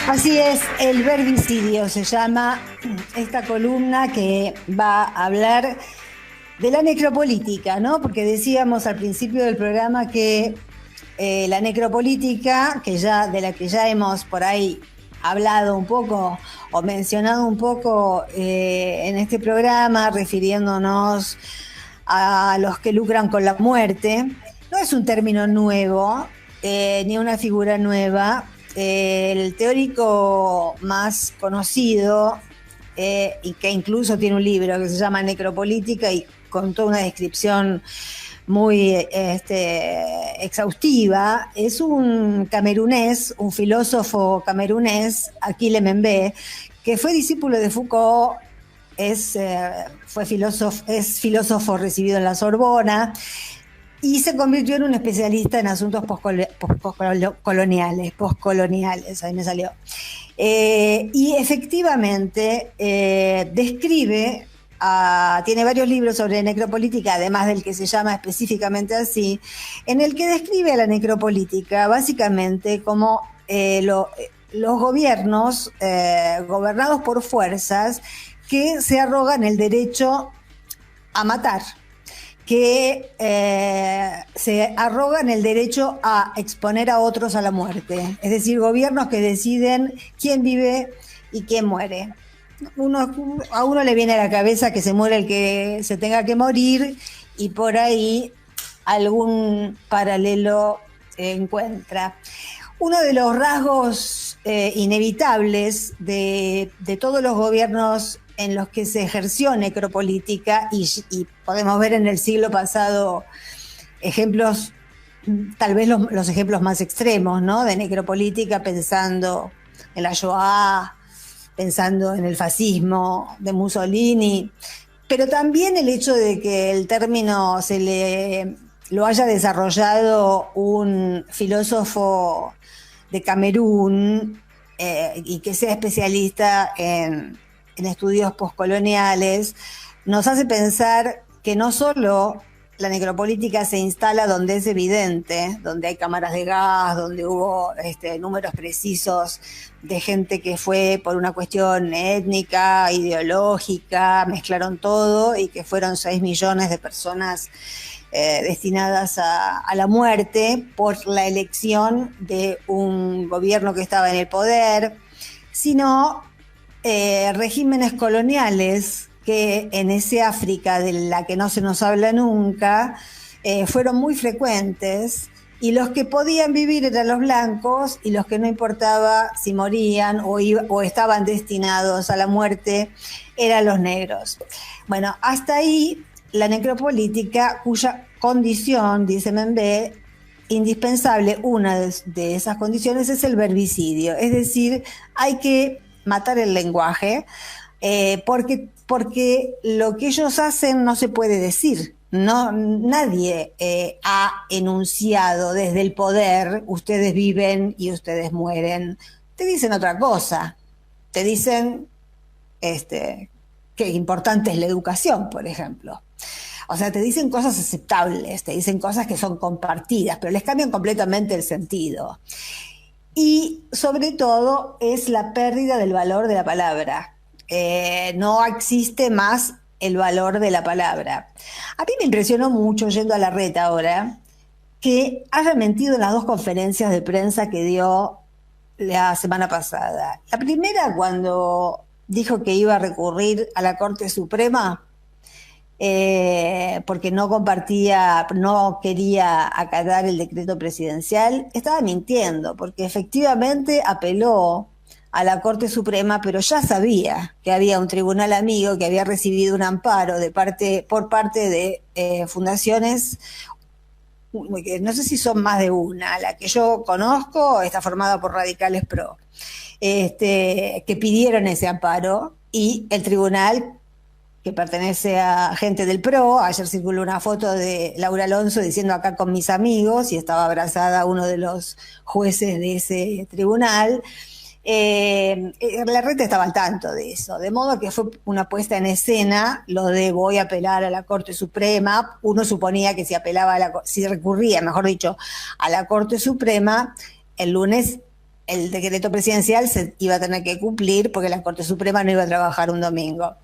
Así es, el verbicidio se llama esta columna que va a hablar de la necropolítica, ¿no? Porque decíamos al principio del programa que la necropolítica, de la que ya hemos por ahí hablado un poco o mencionado un poco en este programa, refiriéndonos a los que lucran con la muerte, no es un término nuevo, ni una figura nueva. El teórico más conocido y que incluso tiene un libro que se llama Necropolítica y con toda una descripción muy exhaustiva, es un camerunés, un filósofo camerunés, Achille Mbembe, que fue discípulo de Foucault, es filósofo recibido en la Sorbona y se convirtió en un especialista en asuntos postcoloniales, ahí me salió. Y efectivamente describe, tiene varios libros sobre necropolítica, además del que se llama específicamente así, en el que describe a la necropolítica básicamente como los gobiernos gobernados por fuerzas que se arrogan el derecho a matar, que se arrogan el derecho a exponer a otros a la muerte. Es decir, gobiernos que deciden quién vive y quién muere. A uno le viene a la cabeza que se muere el que se tenga que morir y por ahí algún paralelo encuentra. Uno de los rasgos inevitables de todos los gobiernos en los que se ejerció necropolítica, y podemos ver en el siglo pasado ejemplos, tal vez los ejemplos más extremos, ¿no?, de necropolítica, pensando en la Shoah, pensando en el fascismo de Mussolini, pero también el hecho de que el término lo haya desarrollado un filósofo de Camerún y que sea especialista en estudios postcoloniales, nos hace pensar que no solo la necropolítica se instala donde es evidente, donde hay cámaras de gas, donde hubo números precisos de gente que fue por una cuestión étnica, ideológica, mezclaron todo y que fueron 6 millones de personas destinadas a la muerte por la elección de un gobierno que estaba en el poder, sino regímenes coloniales que en ese África de la que no se nos habla nunca fueron muy frecuentes, y los que podían vivir eran los blancos y los que no importaba si morían o estaban destinados a la muerte eran los negros. Bueno, hasta ahí la necropolítica, cuya condición, dice Mbembe, indispensable, una de esas condiciones es el verbicidio, es decir, hay que matar el lenguaje, porque lo que ellos hacen no se puede decir. No, nadie ha enunciado desde el poder: ustedes viven y ustedes mueren. Te dicen otra cosa. Te dicen que importante es la educación, por ejemplo. O sea, te dicen cosas aceptables, te dicen cosas que son compartidas, pero les cambian completamente el sentido. Y sobre todo es la pérdida del valor de la palabra. No existe más el valor de la palabra. A mí me impresionó mucho, yendo a la red ahora, que haya mentido en las 2 conferencias de prensa que dio la semana pasada. La primera, cuando dijo que iba a recurrir a la Corte Suprema porque no quería acatar el decreto presidencial, estaba mintiendo, porque efectivamente apeló a la Corte Suprema, pero ya sabía que había un tribunal amigo que había recibido un amparo por parte de fundaciones, no sé si son más de una. La que yo conozco está formada por radicales pro, que pidieron ese amparo, y el tribunal, que pertenece a gente del PRO. Ayer circuló una foto de Laura Alonso diciendo acá con mis amigos, y estaba abrazada a uno de los jueces de ese tribunal. La red estaba al tanto de eso, de modo que fue una puesta en escena lo de voy a apelar a la Corte Suprema. Uno suponía que si recurría, mejor dicho, a la Corte Suprema, el lunes el decreto presidencial se iba a tener que cumplir porque la Corte Suprema no iba a trabajar un domingo,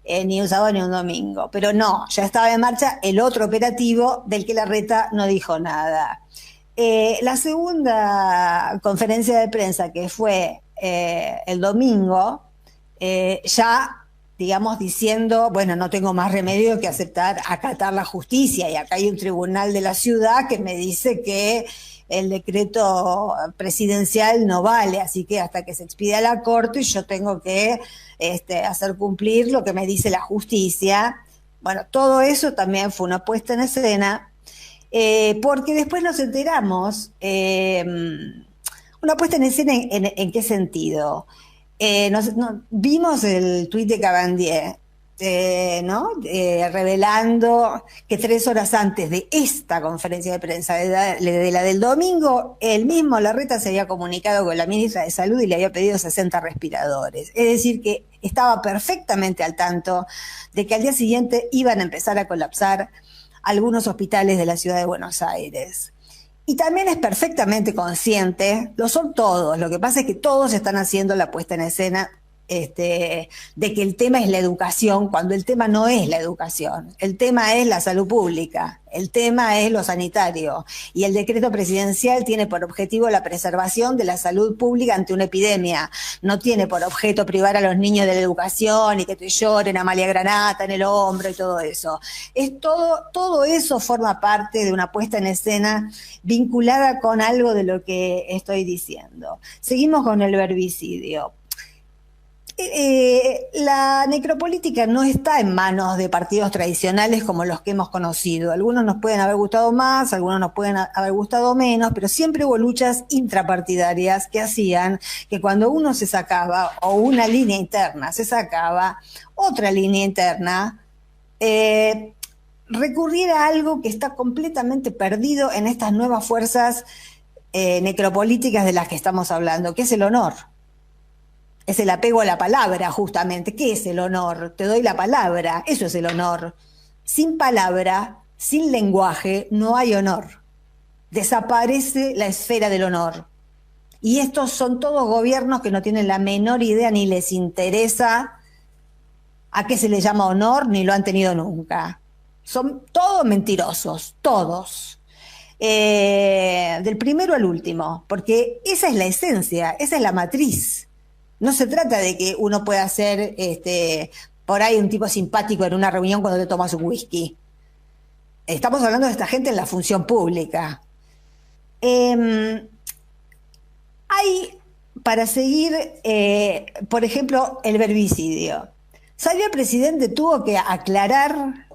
ni un sábado ni un domingo. Pero no, ya estaba en marcha el otro operativo del que Larreta no dijo nada. La segunda conferencia de prensa, que fue el domingo, ya, digamos, diciendo, bueno, no tengo más remedio que acatar la justicia, y acá hay un tribunal de la ciudad que me dice que el decreto presidencial no vale, así que hasta que se expida la Corte yo tengo que hacer cumplir lo que me dice la justicia. Bueno, todo eso también fue una puesta en escena, porque después nos enteramos, una puesta en escena en qué sentido. Vimos el tuit de Cabandier, ¿no? Revelando que 3 horas antes de esta conferencia de prensa, de la del domingo, el mismo Larreta se había comunicado con la ministra de Salud y le había pedido 60 respiradores. Es decir, que estaba perfectamente al tanto de que al día siguiente iban a empezar a colapsar algunos hospitales de la ciudad de Buenos Aires. Y también es perfectamente consciente, lo son todos, lo que pasa es que todos están haciendo la puesta en escena de que el tema es la educación, cuando el tema no es la educación, el tema es la salud pública, el tema es lo sanitario, y el decreto presidencial tiene por objetivo la preservación de la salud pública ante una epidemia, no tiene por objeto privar a los niños de la educación y que te lloren Amalia Granata en el hombro y todo eso. Todo eso forma parte de una puesta en escena vinculada con algo de lo que estoy diciendo. Seguimos con el verbicidio. La necropolítica no está en manos de partidos tradicionales como los que hemos conocido. Algunos nos pueden haber gustado más, algunos nos pueden haber gustado menos, pero siempre hubo luchas intrapartidarias que hacían que cuando uno se sacaba, o una línea interna se sacaba, otra línea interna recurriera a algo que está completamente perdido en estas nuevas fuerzas necropolíticas de las que estamos hablando, que es el honor. Es el apego a la palabra, justamente. ¿Qué es el honor? Te doy la palabra, eso es el honor. Sin palabra, sin lenguaje, no hay honor. Desaparece la esfera del honor. Y estos son todos gobiernos que no tienen la menor idea ni les interesa a qué se les llama honor, ni lo han tenido nunca. Son todos mentirosos, todos. Del primero al último, porque esa es la esencia, esa es la matriz. No se trata de que uno pueda ser por ahí un tipo simpático en una reunión cuando te tomas un whisky. Estamos hablando de esta gente en la función pública. Hay, para seguir, por ejemplo, el verbicidio. Salió el presidente, tuvo que aclarar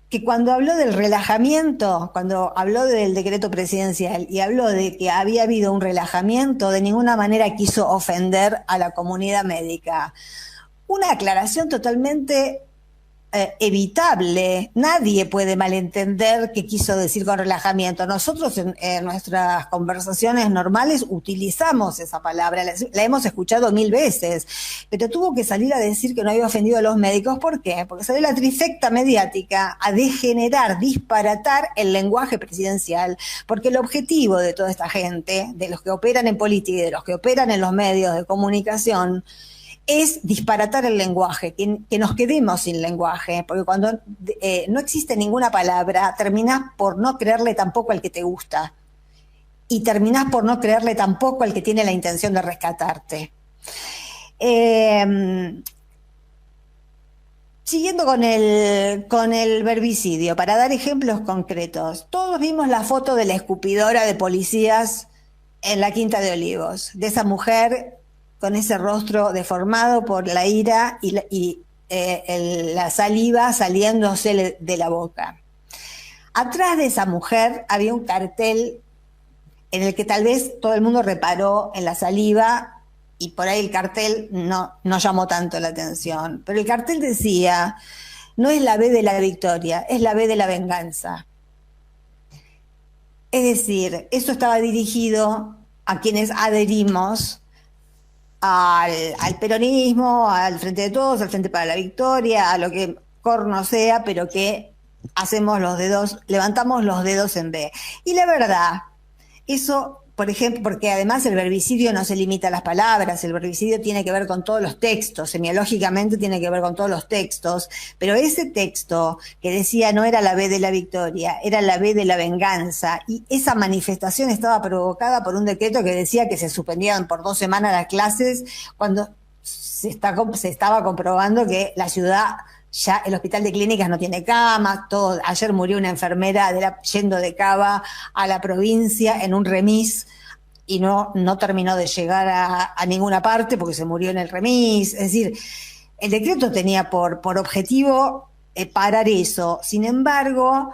que cuando habló del relajamiento, cuando habló del decreto presidencial y habló de que había habido un relajamiento, de ninguna manera quiso ofender a la comunidad médica. Una aclaración totalmente evitable. Nadie puede malentender qué quiso decir con relajamiento. Nosotros en nuestras conversaciones normales utilizamos esa palabra, la hemos escuchado 1000 veces, pero tuvo que salir a decir que no había ofendido a los médicos. ¿Por qué? Porque salió la trifecta mediática a degenerar, disparatar el lenguaje presidencial, porque el objetivo de toda esta gente, de los que operan en política y de los que operan en los medios de comunicación, es disparatar el lenguaje, que nos quedemos sin lenguaje, porque cuando no existe ninguna palabra, terminás por no creerle tampoco al que te gusta, y terminás por no creerle tampoco al que tiene la intención de rescatarte. Siguiendo con el verbicidio, para dar ejemplos concretos, todos vimos la foto de la escupidora de policías en la Quinta de Olivos, de esa mujer con ese rostro deformado por la ira y la saliva saliéndose de la boca. Atrás de esa mujer había un cartel en el que tal vez todo el mundo reparó en la saliva y por ahí el cartel no llamó tanto la atención. Pero el cartel decía, no es la B de la victoria, es la B de la venganza. Es decir, eso estaba dirigido a quienes adherimos al peronismo, al Frente de Todos, al Frente para la Victoria, a lo que corno sea, pero que hacemos los dedos, levantamos los dedos en B. Y la verdad, eso por ejemplo, porque además el verbicidio no se limita a las palabras, el verbicidio tiene que ver con todos los textos, semiológicamente tiene que ver con todos los textos, pero ese texto que decía no era la B de la victoria, era la B de la venganza, y esa manifestación estaba provocada por un decreto que decía que se suspendían por 2 semanas las clases cuando se estaba comprobando que la ciudad, ya el hospital de clínicas no tiene camas, todo. Ayer murió una enfermera yendo de Cava a la provincia en un remis y no terminó de llegar a ninguna parte porque se murió en el remis. Es decir, el decreto tenía por objetivo parar eso. Sin embargo,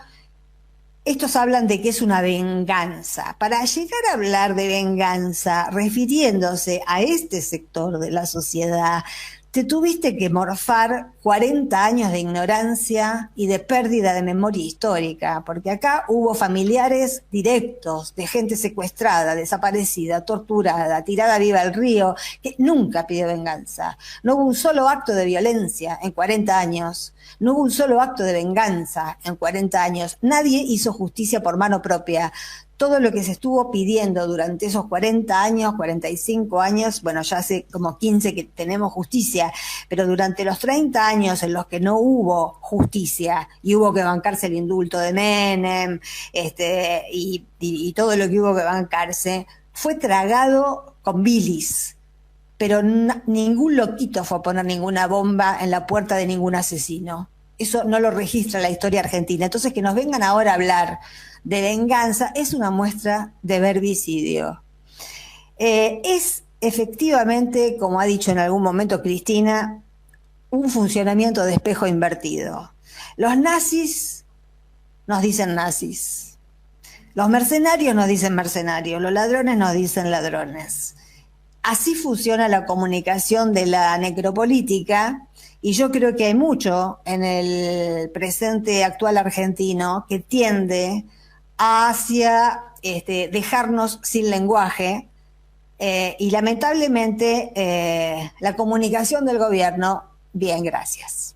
estos hablan de que es una venganza. Para llegar a hablar de venganza, refiriéndose a este sector de la sociedad, te tuviste que morfar 40 años de ignorancia y de pérdida de memoria histórica, porque acá hubo familiares directos de gente secuestrada, desaparecida, torturada, tirada viva al río, que nunca pidió venganza. No hubo un solo acto de violencia en 40 años. No hubo un solo acto de venganza en 40 años. Nadie hizo justicia por mano propia. Todo lo que se estuvo pidiendo durante esos 40 años, 45 años, bueno, ya hace como 15 que tenemos justicia, pero durante los 30 años en los que no hubo justicia y hubo que bancarse el indulto de Menem, y todo lo que hubo que bancarse, fue tragado con bilis. Pero ningún loquito fue a poner ninguna bomba en la puerta de ningún asesino. Eso no lo registra la historia argentina. Entonces, que nos vengan ahora a hablar de venganza es una muestra de verbicidio. Es efectivamente, como ha dicho en algún momento Cristina, un funcionamiento de espejo invertido. Los nazis nos dicen nazis. Los mercenarios nos dicen mercenarios. Los ladrones nos dicen ladrones. Así funciona la comunicación de la necropolítica, y yo creo que hay mucho en el presente actual argentino que tiende hacia dejarnos sin lenguaje, y lamentablemente la comunicación del gobierno, bien, gracias.